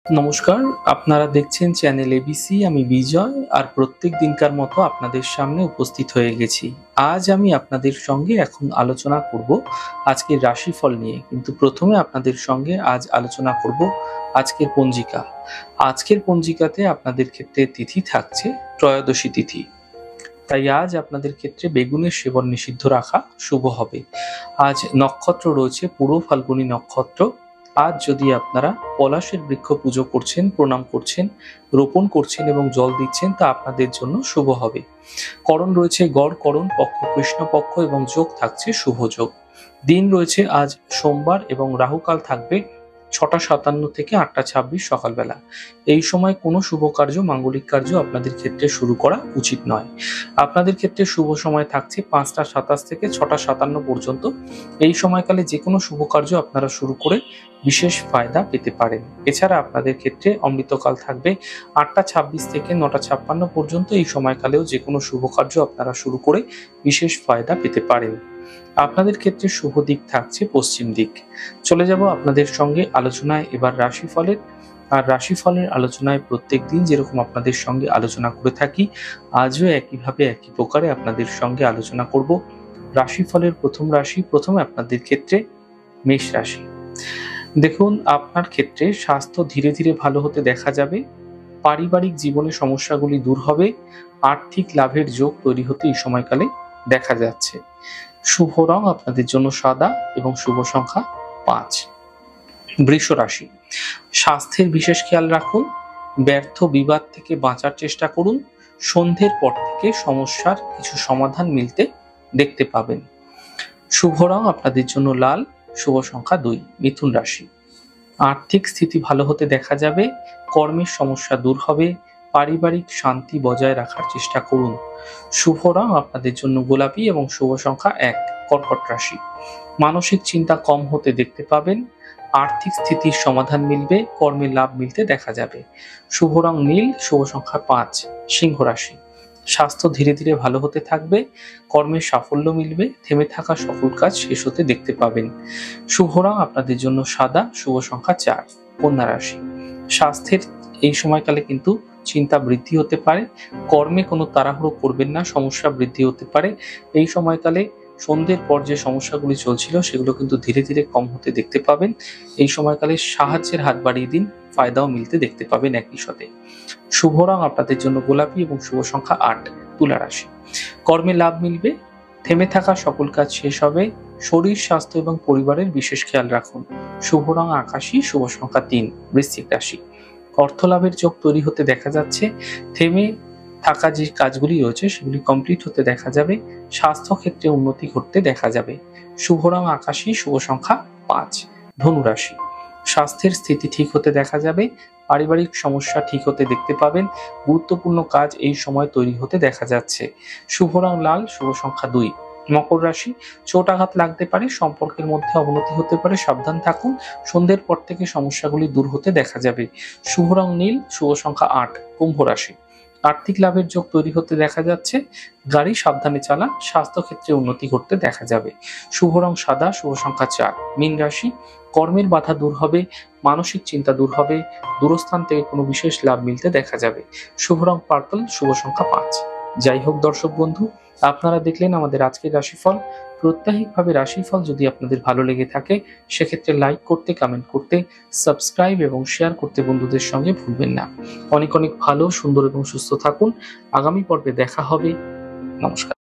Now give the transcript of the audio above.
নমস্কার, আপনারা দেখছেন চ্যানেল এবিসি। আমি বিজয় আর প্রত্যেক দিনকার মতো আপনাদের সামনে উপস্থিত হয়ে গেছি। আজ আমি আপনাদের সঙ্গে এখন আলোচনা করব আজকের রাশিফল নিয়ে। কিন্তু প্রথমে আপনাদের সঙ্গে আজ আলোচনা করব আজকের পঞ্জিকা। আজকের পঞ্জিকাতে আপনাদের ক্ষেত্রে তিথি থাকছে ত্রয়োদশী তিথি। তাই আজ আপনাদের ক্ষেত্রে বেগুনের সেবন নিষিদ্ধ রাখা শুভ হবে। আজ নক্ষত্র রয়েছে পূর্ব ফাল্গুনী নক্ষত্র। আজ যদি আপনারা পলাশের বৃক্ষ পুজো করছেন, প্রণাম করছেন, রোপণ করছেন এবং জল দিচ্ছেন, তা আপনাদের জন্য শুভ হবে। করণ রয়েছে গড় করণ, পক্ষ কৃষ্ণপক্ষ এবং যোগ থাকছে শুভ যোগ। দিন রয়েছে আজ সোমবার এবং রাহুকাল থাকবে ৬টা ৫৭ থেকে ৮টা ২৬ সকালবেলা। এই সময় কোনো শুভ কার্য, মাঙ্গলিক কার্য আপনাদের ক্ষেত্রে শুরু করা উচিত নয়। আপনাদের ক্ষেত্রে শুভ সময় থাকছে ৫টা ২৭ থেকে ৬টা ৫৭ পর্যন্ত। এই সময়কালে যে কোনো শুভ কার্য আপনারা শুরু করে বিশেষ ফায়দা পেতে পারেন। এছাড়া আপনাদের ক্ষেত্রে অমৃতকাল থাকবে ৮টা ২৬ থেকে ৯টা ৫৬ পর্যন্ত। এই সময়কালেও যে কোনো শুভ কার্য আপনারা শুরু করে বিশেষ ফায়দা পেতে পারেন। আপনাদের ক্ষেত্রে শুভ দিক থাকছে পশ্চিম দিক। চলে যাব আপনাদের সঙ্গে আলোচনায় এবার রাশিফলের। আর রাশিফলের আলোচনায় প্রত্যেক দিন যেরকম আপনাদের সঙ্গে আলোচনা করে থাকি, আজও একইভাবে একই প্রকারে আপনাদের সঙ্গে আলোচনা করব রাশিফলের প্রথম রাশি। প্রথমে আপনাদের ক্ষেত্রে মেষ রাশি। দেখুন, আপনার ক্ষেত্রে স্বাস্থ্য ধীরে ধীরে ভালো হতে দেখা যাবে। পারিবারিক জীবনে সমস্যাগুলি দূর হবে। আর্থিক লাভের যোগ তৈরি হতে এই সময়কালে দেখা যাচ্ছে। শুভ রং আপনাদের জন্য সাদা এবং শুভ সংখ্যা ৫। বৃষ রাশি। স্বাস্থ্যের বিশেষ খেয়াল রাখুন। ব্যর্থ বিবাদ থেকে বাঁচার চেষ্টা করুন। সন্ধ্যের পর থেকে সমস্যার কিছু সমাধান মিলতে দেখতে পাবেন। শুভ রং আপনাদের জন্য লাল, শুভ সংখ্যা ২। মিথুন রাশি। আর্থিক স্থিতি ভালো হতে দেখা যাবে। কর্মের সমস্যা দূর হবে। পারিবারিক শান্তি বজায় রাখার চেষ্টা করুন। শুভ রং আপনাদের জন্য গোলাপি এবং শুভ সংখ্যা ১। কর্কট রাশি। মানসিক চিন্তা কম হতে দেখতে পাবেন। আর্থিক স্থিতির সমাধান মিলবে। কর্মে লাভ মিলতে দেখা যাবে। শুভ রং নীল, শুভ সংখ্যা ৫। সিংহ রাশি। স্বাস্থ্য ধীরে ধীরে ভালো হতে থাকবে। কর্মের সাফল্য মিলবে। থেমে থাকা সকল কাজ শেষ হতে দেখতে পাবেন। শুভ রং আপনাদের জন্য সাদা, শুভ সংখ্যা ৪। কন্যা রাশি। স্বাস্থ্যের এই সময়কালে কিন্তু চিন্তা বৃদ্ধি হতে পারে। কর্মে কোনো তাড়াহুড়ো করবেন না, সমস্যা বৃদ্ধি হতে পারে। এই সময়কালে সন্ধ্যের পর যে সমস্যাগুলি চলছিল সেগুলো কিন্তু ধীরে ধীরে কম হতে দেখতে পাবেন। এই সময়কালে সাহায্যের হাত বাড়িয়ে দিন, ফায়দাও মিলতে দেখতে পাবেন একই সাথে। শুভ রং আপনাদের জন্য গোলাপি এবং শুভ সংখ্যা ৮। তুলা রাশি। কর্মে লাভ মিলবে। থেমে থাকা সকল কাজ শেষ হবে। শরীর স্বাস্থ্য এবং পরিবারের বিশেষ খেয়াল রাখুন। শুভ রং আকাশী, শুভ সংখ্যা ৩। বৃশ্চিক রাশি। অর্থ লাভের যোগ তৈরি হতে দেখা যাচ্ছে। থেমে থাকা যে কাজগুলি রয়েছে সেগুলি কমপ্লিট হতে দেখা যাবে। স্বাস্থ্য ক্ষেত্রে উন্নতি ঘটতে দেখা যাবে। শুভ রং আকাশী, শুভ সংখ্যা ৫। ধনু রাশি। স্বাস্থ্যের স্থিতি ঠিক হতে দেখা যাবে। পারিবারিক সমস্যা ঠিক হতে দেখতে পাবেন। গুরুত্বপূর্ণ কাজ এই সময় তৈরি হতে দেখা যাচ্ছে। শুভ রং লাল, শুভ সংখ্যা ২। মকর রাশি। চোট আঘাত লাগতে পারে। সম্পর্কের মধ্যে অবনতি হতে পারে, সাবধান থাকুন। সন্ধ্যের পর থেকে সমস্যাগুলি দূর হতে দেখা যাবে। শুভ রং নীল, শুভ সংখ্যা ৮। কুম্ভ রাশি। আর্থিক লাভের যোগ তৈরি হতে দেখা যাচ্ছে। গাড়ি সাবধানে চালান। স্বাস্থ্য ক্ষেত্রে উন্নতি ঘটতে দেখা যাবে। শুভ রং সাদা, শুভ সংখ্যা ৪। মীন রাশি। কর্মের বাধা দূর হবে। মানসিক চিন্তা দূর হবে। দূরস্থান থেকে কোনো বিশেষ লাভ মিলতে দেখা যাবে। শুভ রং পার্পল, শুভ সংখ্যা ৫। যাই হোক দর্শক বন্ধু, আপনারা দেখলেন আমাদের আজকের রাশিফল। প্রত্যাহিকভাবে রাশিফল যদি আপনাদের ভালো লেগে থাকে সেক্ষেত্রে লাইক করতে, কমেন্ট করতে, সাবস্ক্রাইব এবং শেয়ার করতে বন্ধুদের সঙ্গে ভুলবেন না। অনেক অনেক ভালো, সুন্দর এবং সুস্থ থাকুন। আগামী পর্বে দেখা হবে। নমস্কার।